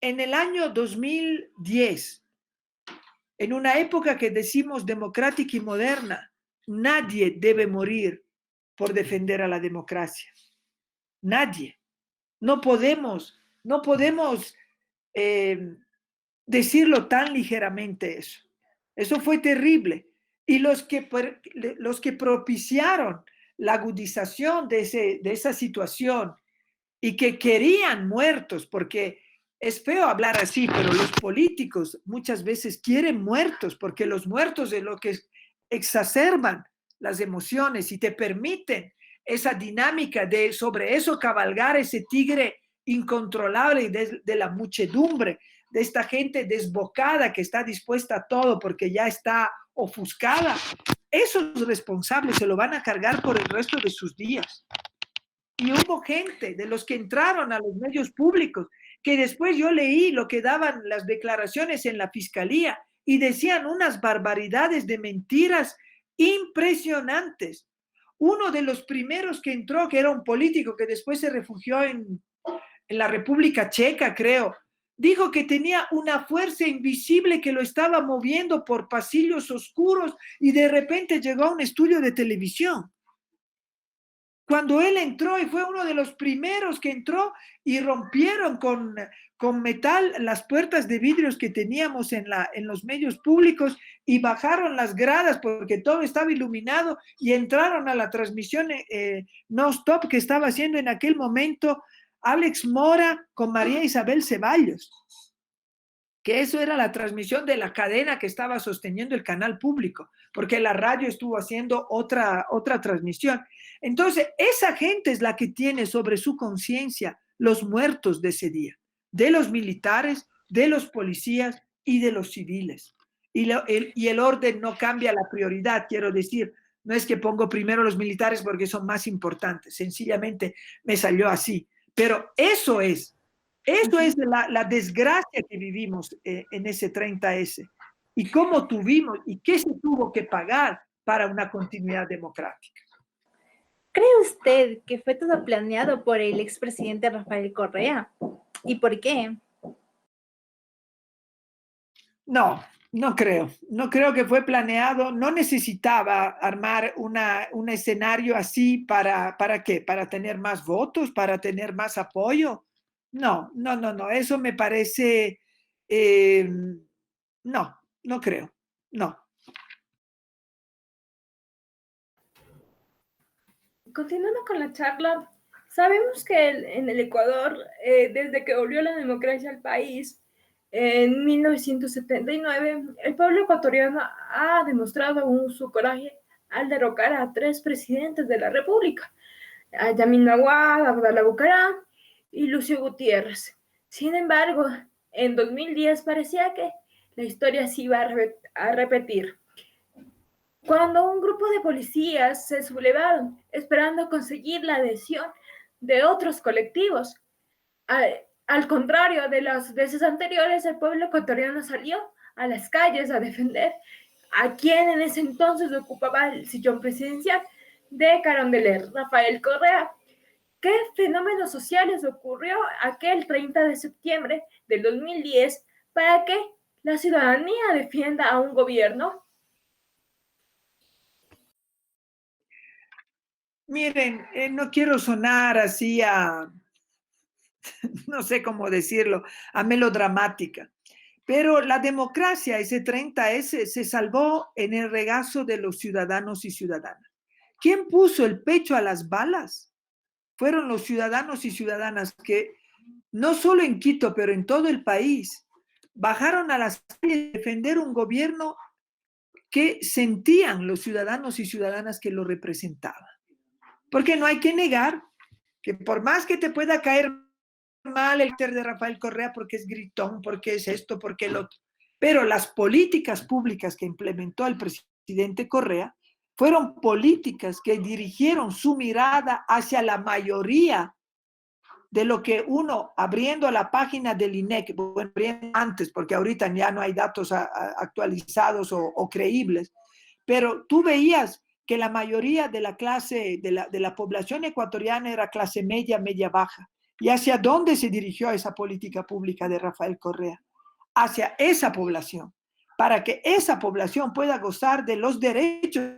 en el año 2010, en una época que decimos democrática y moderna, nadie debe morir por defender a la democracia. Nadie. No podemos decirlo tan ligeramente eso. Eso fue terrible. Y los que propiciaron la agudización de esa situación y que querían muertos, porque es feo hablar así, pero los políticos muchas veces quieren muertos, porque los muertos es lo que exacerban las emociones y te permiten esa dinámica de sobre eso cabalgar ese tigre incontrolable de la muchedumbre, de esta gente desbocada que está dispuesta a todo porque ya está ofuscada. Esos responsables se lo van a cargar por el resto de sus días. Y hubo gente de los que entraron a los medios públicos que después yo leí lo que daban las declaraciones en la fiscalía y decían unas barbaridades de mentiras impresionantes. Uno de los primeros que entró, que era un político que después se refugió en la República Checa, creo, dijo que tenía una fuerza invisible que lo estaba moviendo por pasillos oscuros y de repente llegó a un estudio de televisión. Cuando él entró, y fue uno de los primeros que entró, y rompieron con metal las puertas de vidrios que teníamos en los medios públicos y bajaron las gradas porque todo estaba iluminado y entraron a la transmisión no stop que estaba haciendo en aquel momento Alex Mora con María Isabel Ceballos, que eso era la transmisión de la cadena que estaba sosteniendo el canal público, porque la radio estuvo haciendo otra transmisión. Entonces, esa gente es la que tiene sobre su conciencia los muertos de ese día, de los militares, de los policías y de los civiles. Y el orden no cambia la prioridad, quiero decir, no es que pongo primero los militares porque son más importantes, sencillamente me salió así. Pero eso es la desgracia que vivimos en ese 30S y cómo tuvimos y qué se tuvo que pagar para una continuidad democrática. ¿Cree usted que fue todo planeado por el expresidente Rafael Correa? ¿Y por qué? No, No creo que fue planeado, no necesitaba armar un escenario así ¿para qué? ¿Para tener más votos? ¿Para tener más apoyo? No, eso me parece, eh, no creo, no. Continuando con la charla, sabemos que en el Ecuador, desde que volvió la democracia al país, en 1979, el pueblo ecuatoriano ha demostrado aún su coraje al derrocar a 3 presidentes de la República, a Yamin Nawad, Abdalá Bucaram y Lucio Gutiérrez. Sin embargo, en 2010 parecía que la historia se iba a repetir, cuando un grupo de policías se sublevaron esperando conseguir la adhesión de otros colectivos. Al contrario de las veces anteriores, el pueblo ecuatoriano salió a las calles a defender a quien en ese entonces ocupaba el sillón presidencial de Carondelet, Rafael Correa. ¿Qué fenómenos sociales ocurrió aquel 30 de septiembre del 2010 para que la ciudadanía defienda a un gobierno? Miren, no quiero sonar así no sé cómo decirlo, a melodramática, pero la democracia, ese 30S, se salvó en el regazo de los ciudadanos y ciudadanas. ¿Quién puso el pecho a las balas? Fueron los ciudadanos y ciudadanas que, no solo en Quito, pero en todo el país, bajaron a las calles a defender un gobierno que sentían los ciudadanos y ciudadanas que lo representaban. Porque no hay que negar que por más que te pueda caer mal el de Rafael Correa porque es gritón, porque es esto, porque el otro, pero las políticas públicas que implementó el presidente Correa fueron políticas que dirigieron su mirada hacia la mayoría de lo que uno, abriendo la página del INEC, bueno, antes, porque ahorita ya no hay datos actualizados o creíbles, pero tú veías que la mayoría de la clase, de la población ecuatoriana era clase media, media baja. ¿Y hacia dónde se dirigió esa política pública de Rafael Correa? Hacia esa población, para que esa población pueda gozar de los derechos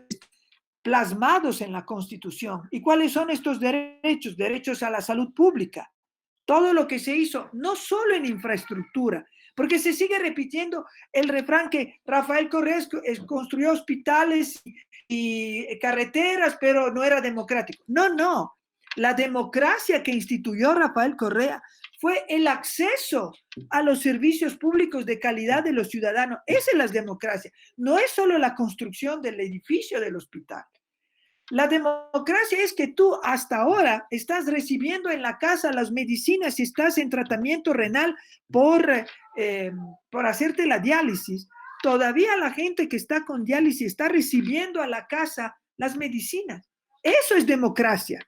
plasmados en la Constitución. ¿Y cuáles son estos derechos? Derechos a la salud pública. Todo lo que se hizo, no solo en infraestructura, porque se sigue repitiendo el refrán que Rafael Correa construyó hospitales y carreteras, pero no era democrático. No. La democracia que instituyó Rafael Correa fue el acceso a los servicios públicos de calidad de los ciudadanos. Esa es la democracia. No es solo la construcción del edificio del hospital. La democracia es que tú hasta ahora estás recibiendo en la casa las medicinas si estás en tratamiento renal por hacerte la diálisis. Todavía la gente que está con diálisis está recibiendo a la casa las medicinas. Eso es democracia.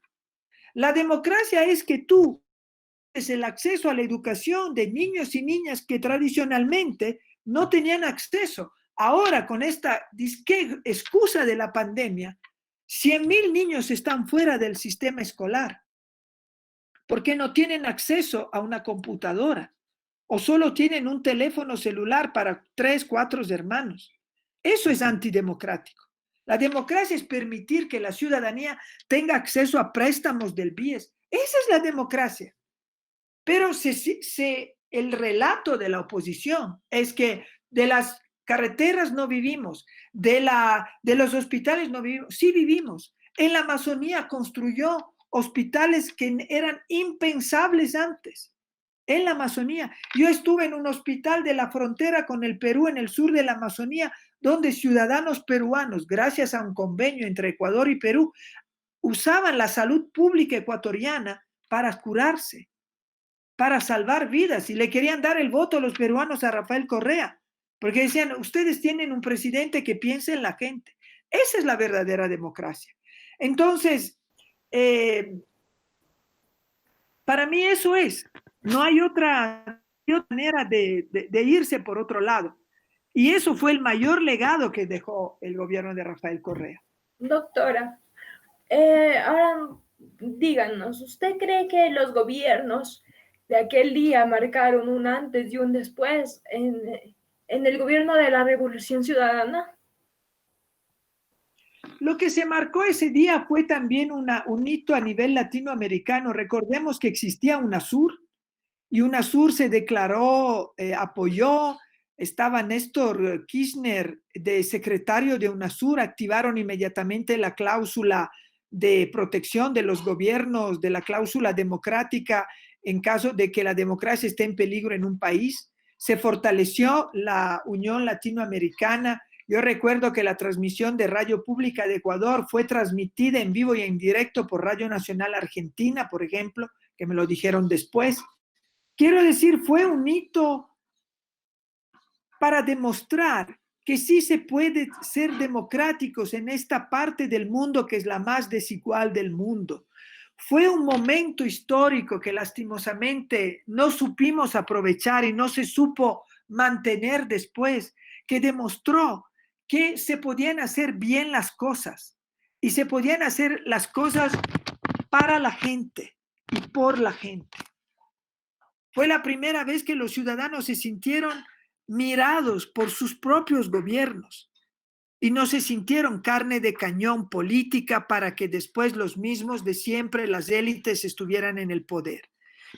La democracia es que tú tienes el acceso a la educación de niños y niñas que tradicionalmente no tenían acceso. Ahora, con esta excusa de la pandemia, 100,000 niños están fuera del sistema escolar porque no tienen acceso a una computadora o solo tienen un teléfono celular para 3, 4 hermanos. Eso es antidemocrático. La democracia es permitir que la ciudadanía tenga acceso a préstamos del BIES. Esa es la democracia. Pero el relato de la oposición es que de las carreteras no vivimos, de los hospitales no vivimos. Sí vivimos. En la Amazonía construyó hospitales que eran impensables antes. En la Amazonía. Yo estuve en un hospital de la frontera con el Perú, en el sur de la Amazonía, donde ciudadanos peruanos, gracias a un convenio entre Ecuador y Perú, usaban la salud pública ecuatoriana para curarse, para salvar vidas, y le querían dar el voto a los peruanos a Rafael Correa, porque decían, ustedes tienen un presidente que piensa en la gente. Esa es la verdadera democracia. Entonces, para mí eso es. No hay otra manera de irse por otro lado. Y eso fue el mayor legado que dejó el gobierno de Rafael Correa. Doctora, ahora díganos, ¿usted cree que los gobiernos de aquel día marcaron un antes y un después en en el gobierno de la Revolución Ciudadana? Lo que se marcó ese día fue también un hito a nivel latinoamericano. Recordemos que existía UNASUR y UNASUR se declaró, apoyó, estaba Néstor Kirchner de secretario de UNASUR, activaron inmediatamente la cláusula de protección de los gobiernos, de la cláusula democrática en caso de que la democracia esté en peligro en un país. Se fortaleció la Unión Latinoamericana. Yo recuerdo que la transmisión de Radio Pública de Ecuador fue transmitida en vivo y en directo por Radio Nacional Argentina, por ejemplo, que me lo dijeron después. Quiero decir, fue un hito para demostrar que sí se puede ser democráticos en esta parte del mundo que es la más desigual del mundo. Fue un momento histórico que lastimosamente no supimos aprovechar y no se supo mantener después, que demostró que se podían hacer bien las cosas y se podían hacer las cosas para la gente y por la gente. Fue la primera vez que los ciudadanos se sintieron mirados por sus propios gobiernos y no se sintieron carne de cañón política para que después los mismos de siempre, las élites, estuvieran en el poder.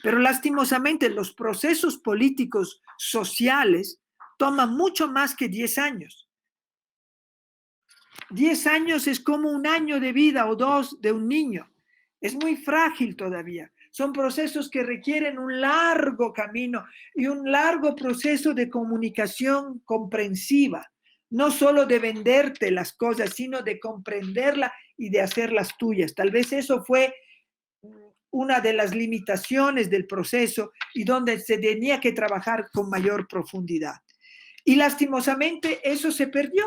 Pero lastimosamente los procesos políticos sociales toman mucho más que 10 años. 10 años es como un año de vida o 2 de un niño. Es muy frágil todavía. Son procesos que requieren un largo camino y un largo proceso de comunicación comprensiva. No solo de venderte las cosas, sino de comprenderla y de hacerlas tuyas. Tal vez eso fue una de las limitaciones del proceso y donde se tenía que trabajar con mayor profundidad. Y lastimosamente eso se perdió.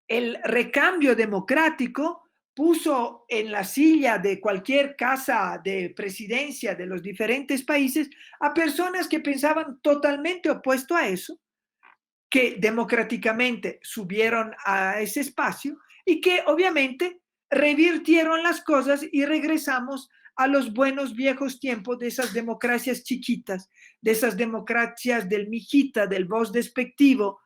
El recambio democrático puso en la silla de cualquier casa de presidencia de los diferentes países a personas que pensaban totalmente opuesto a eso, que democráticamente subieron a ese espacio y que obviamente revirtieron las cosas y regresamos a los buenos viejos tiempos de esas democracias chiquitas, de esas democracias del mijita, del voz despectivo,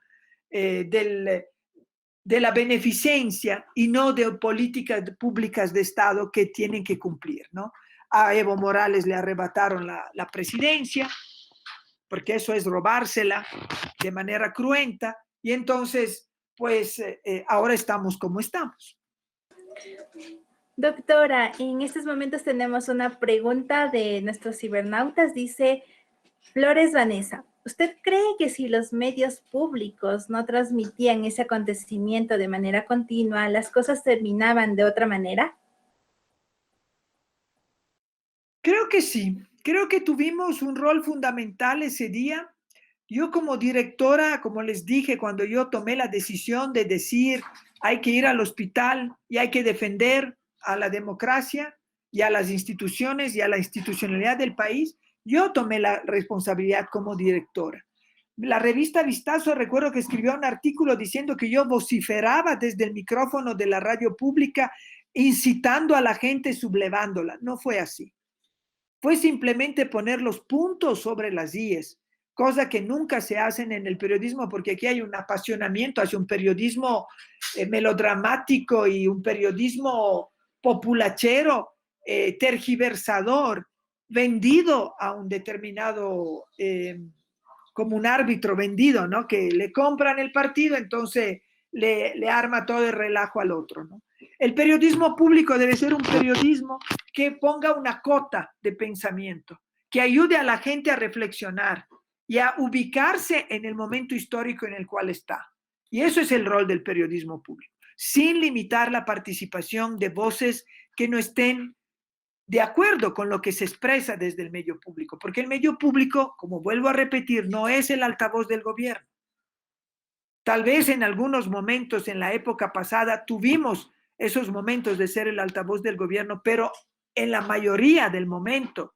de la beneficencia y no de políticas públicas de Estado que tienen que cumplir, ¿no? A Evo Morales le arrebataron la presidencia, porque eso es robársela de manera cruenta, y entonces, pues, ahora estamos como estamos. Doctora, en estos momentos tenemos una pregunta de nuestros cibernautas. Dice Flores Vanessa, ¿usted cree que si los medios públicos no transmitían ese acontecimiento de manera continua, las cosas terminaban de otra manera? Creo que sí. Creo que tuvimos un rol fundamental ese día. Yo como directora, como les dije, cuando yo tomé la decisión de decir hay que ir al hospital y hay que defender a la democracia y a las instituciones y a la institucionalidad del país, yo tomé la responsabilidad como directora. La revista Vistazo, recuerdo que escribió un artículo diciendo que yo vociferaba desde el micrófono de la radio pública, incitando a la gente, sublevándola. No fue así. Fue simplemente poner los puntos sobre las íes, cosa que nunca se hacen en el periodismo, porque aquí hay un apasionamiento hacia un periodismo melodramático y un periodismo populachero, tergiversador, vendido a un determinado, como un árbitro vendido, ¿no? Que le compran el partido, entonces le arma todo el relajo al otro, ¿no? El periodismo público debe ser un periodismo que ponga una cota de pensamiento, que ayude a la gente a reflexionar y a ubicarse en el momento histórico en el cual está. Y eso es el rol del periodismo público, sin limitar la participación de voces que no estén de acuerdo con lo que se expresa desde el medio público, porque el medio público, como vuelvo a repetir, no es el altavoz del gobierno. Tal vez en algunos momentos en la época pasada tuvimos esos momentos de ser el altavoz del gobierno, pero en la mayoría del momento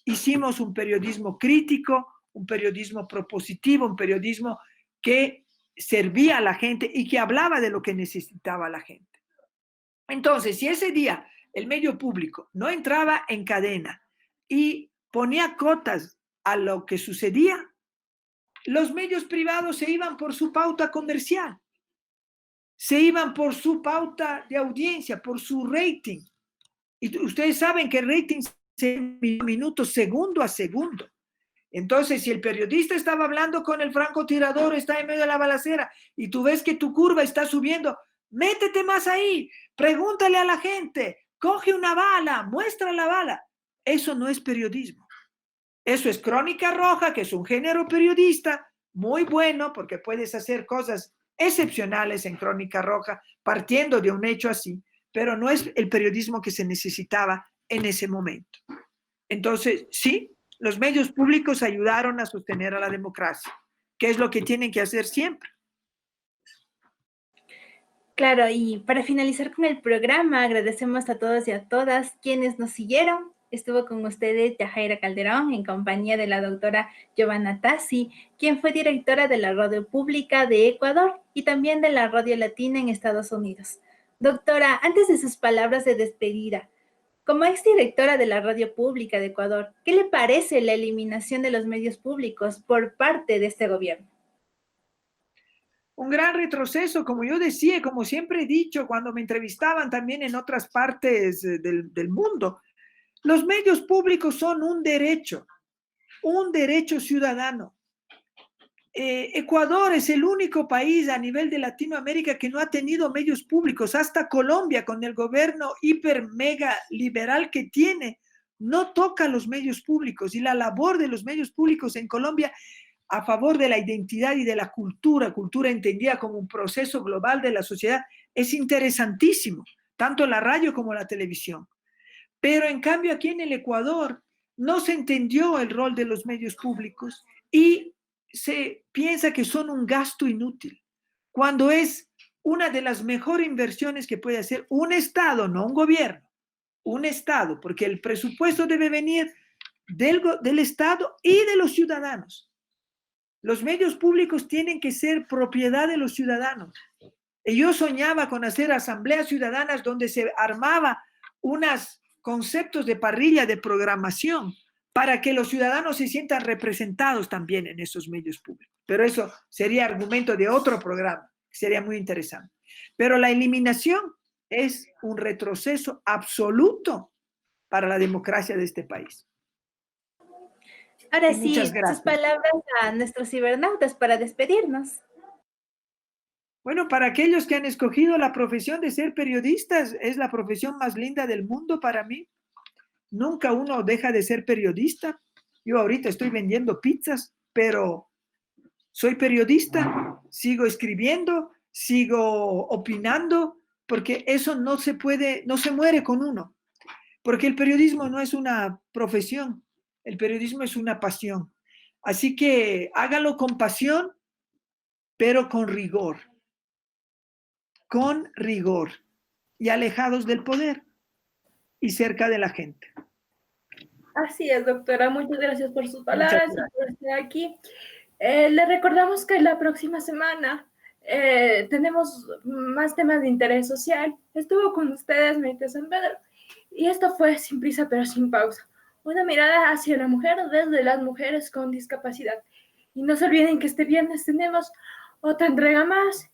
hicimos un periodismo crítico, un periodismo propositivo, un periodismo que servía a la gente y que hablaba de lo que necesitaba la gente. Entonces, si ese día el medio público no entraba en cadena y ponía cotas a lo que sucedía, Los medios privados se iban por su pauta comercial, se iban por su pauta de audiencia, por su rating. Y ustedes saben que el rating se minutos segundo a segundo. Entonces, si el periodista estaba hablando con el francotirador, está en medio de la balacera, y tú ves que tu curva está subiendo, métete más ahí, pregúntale a la gente, coge una bala, muestra la bala. Eso no es periodismo. Eso es crónica roja, que es un género periodista muy bueno, porque puedes hacer cosas excepcionales en crónica roja, partiendo de un hecho así, pero no es el periodismo que se necesitaba en ese momento. Entonces, sí, los medios públicos ayudaron a sostener a la democracia, que es lo que tienen que hacer siempre. Claro, y para finalizar con el programa, agradecemos a todos y a todas quienes nos siguieron. Estuvo con ustedes Yajaira Calderón en compañía de la doctora Giovanna Tassi, quien fue directora de la Radio Pública de Ecuador y también de la Radio Latina en Estados Unidos. Doctora, antes de sus palabras de despedida, como exdirectora de la Radio Pública de Ecuador, ¿qué le parece la eliminación de los medios públicos por parte de este gobierno? Un gran retroceso, como yo decía, como siempre he dicho cuando me entrevistaban también en otras partes del mundo. Los medios públicos son un derecho ciudadano. Ecuador es el único país a nivel de Latinoamérica que no ha tenido medios públicos. Hasta Colombia, con el gobierno hiper mega liberal que tiene, no toca los medios públicos. Y la labor de los medios públicos en Colombia a favor de la identidad y de la cultura entendida como un proceso global de la sociedad, es interesantísimo, tanto la radio como la televisión. Pero en cambio aquí en el Ecuador no se entendió el rol de los medios públicos y se piensa que son un gasto inútil, cuando es una de las mejores inversiones que puede hacer un Estado, no un gobierno, un Estado, porque el presupuesto debe venir del Estado y de los ciudadanos. Los medios públicos tienen que ser propiedad de los ciudadanos. Y yo soñaba con hacer asambleas ciudadanas donde se armaba unos conceptos de parrilla de programación para que los ciudadanos se sientan representados también en esos medios públicos. Pero eso sería argumento de otro programa, que sería muy interesante. Pero la eliminación es un retroceso absoluto para la democracia de este país. Ahora Y sí, muchas sus gracias. palabras a nuestros cibernautas para despedirnos. Bueno, para aquellos que han escogido la profesión de ser periodistas, es la profesión más linda del mundo para mí. Nunca uno deja de ser periodista. Yo ahorita estoy vendiendo pizzas, pero soy periodista, sigo escribiendo, sigo opinando, porque eso no se puede, no se muere con uno. Porque el periodismo no es una profesión, el periodismo es una pasión. Así que hágalo con pasión, pero con rigor y alejados del poder y cerca de la gente. Así es, doctora. Muchas gracias por sus Muchas palabras y gracias. por estar aquí. Le recordamos que la próxima semana tenemos más temas de interés social. Estuvo con ustedes Maite San Pedro y esto fue Sin Prisa pero Sin Pausa. Una mirada hacia la mujer desde las mujeres con discapacidad. Y no se olviden que este viernes tenemos otra entrega más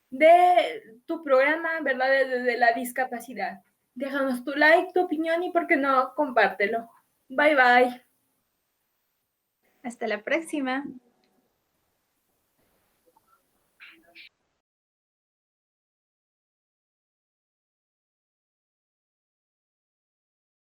de tu programa, ¿verdad? Desde la discapacidad. Déjanos tu like, tu opinión y, ¿por qué no?, compártelo. Bye, bye. Hasta la próxima.